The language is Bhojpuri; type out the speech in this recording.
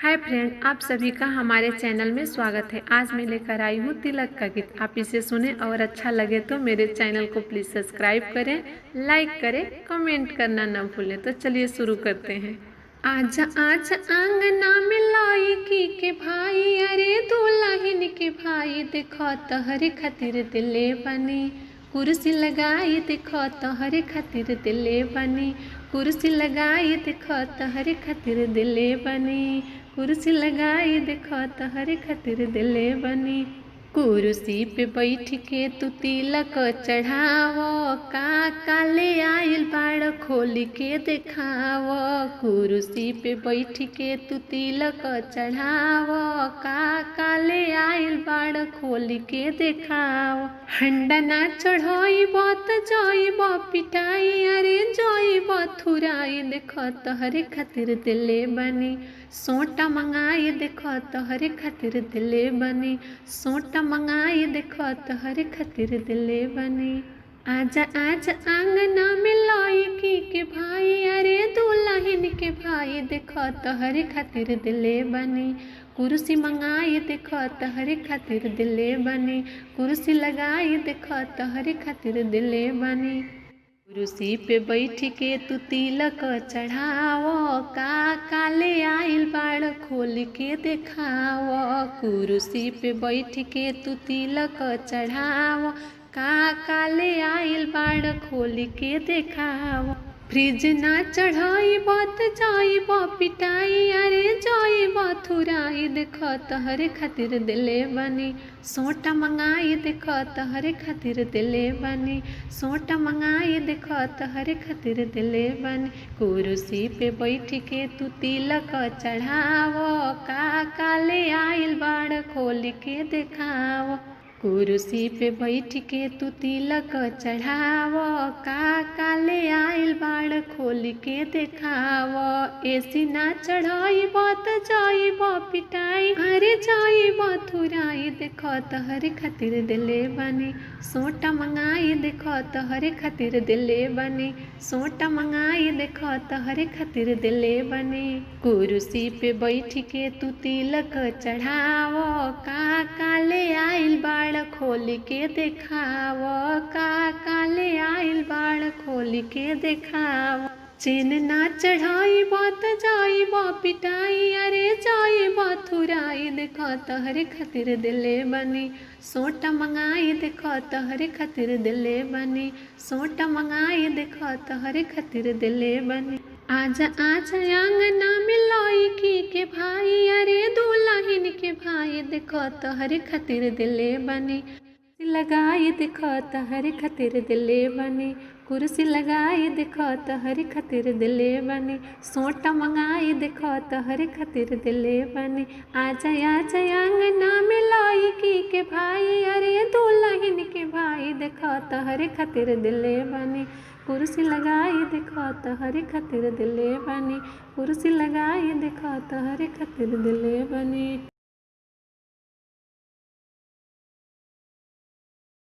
हाय फ्रेंड, आप सभी का हमारे चैनल में स्वागत है। आज मैं लेकर आई हूँ तिलक का गीत। आप इसे सुने और अच्छा लगे तो मेरे चैनल को प्लीज़ सब्सक्राइब करें, लाइक करें, कमेंट करना न भूलें। तो चलिए शुरू करते हैं। आजा आजा आंगना में लौकी के भाई, अरे दुल्हन के भाई, देखो तोहरे खातिर दिले बनी कुर्सी लगाई, देखो तोहरे खातिर दिले बनी कुर्सी लगाई, देखो तोहरे खातिर दिले बनी कुर्सी लगाई, देखो तोहरे खातिर दिले बनी। कुर्सी पे बैठ के तू तिलक चढ़ावो, का काले आइल बाड़ खोल के देखाव। कुर्सी पे बैठ के तू तिलक चढ़ावो, का काले आइल बाड़ खोल के देखाव। हंडा ना चढ़ाइब त जाइब पिटाई, अरे जाइब थुराई, देखो तोहरे खातिर दिले बनी सोटा मंगाई, देखो तोहरे खातिर दिले बनी सोटा मंगाई, देखो तोहरे खातिर दिले बनी। आजा आजा आंगना में लौकी के भाई, अरे दुल्हन के भाई, देखो तोहरे खातिर दिले बनी कुर्सी मंगाई, देखो तोहरे खातिर दिले बनी कुर्सी लगाई, देखो तोहरे खातिर दिले बनी। कुर्सी पे बैठ के तू तिलक चढ़ावो, का काले आइल बाड़ खोल के देखाव। कुर्सी पे बैठ के तू तिलक चढ़ावो, का काले आइल बाड़ खोल के देखाव। फ्रिज ना चढ़ाइब त जाइब पिटाई, अरे जाइब थुराई, देखो तोहरे खातिर दिले बनी सोटा मंगाई, देखो तोहरे खातिर दिले बनी सोटा मंगाई, देखो तोहरे खातिर दिले बनी। कुर्सी पे बैठ के तू तिलक चढ़ावो, का काले आइल बाड़ खोल के देखाव। कुर्सी पे बैठ के तू तिलक चढ़ावो, का काले आइल बाड़ खोल के देखाव। एसी ना चढ़ाइब त जाइब पिटाई, अरे जाइब थुराई, देखो तोहरे खातिर दिले बनी सोटा मंगाई, देखो तोहरे खातिर दिले बनी सोटा मंगाई, देखो तोहरे खातिर दिले बनी। कुर्सी पे बैठ के तू तिलक चढ़ावो, का काले आइल बाड़ खोल के देखाव, का काले आइल बाड़ खोल के देखाव। चेन ना चढ़ाइब त जाइब पिटाई, अरे जाइब थुराई, देखो तोहरे खातिर दिले बनी सोटा मंगाई, देखो तोहरे खातिर दिले बनी सोटा मंगाई, देखो तोहरे खातिर दिले बनी। आजा आजा आंगना में लौकी के भाई, अरे दुल्हन के भाई, देखो तोहरे खातिर दिले बनी लगाई, देखो तोहरे खातिर दिले बनी कुर्सी लगाई, देखो तोहरे खातिर दिले बनी सोटा मंगाई, देखो तोहरे खातिर दिले बनी। आजा आजा आंगना में लौकी के भाई, अरे दुल्हन के भाई, देखो तोहरे खातिर दिले बनी कुर्सी लगाई, देखो तोहरे खातिर दिले बनी कुर्सी लगाई, देखो तोहरे खातिर दिले बनी।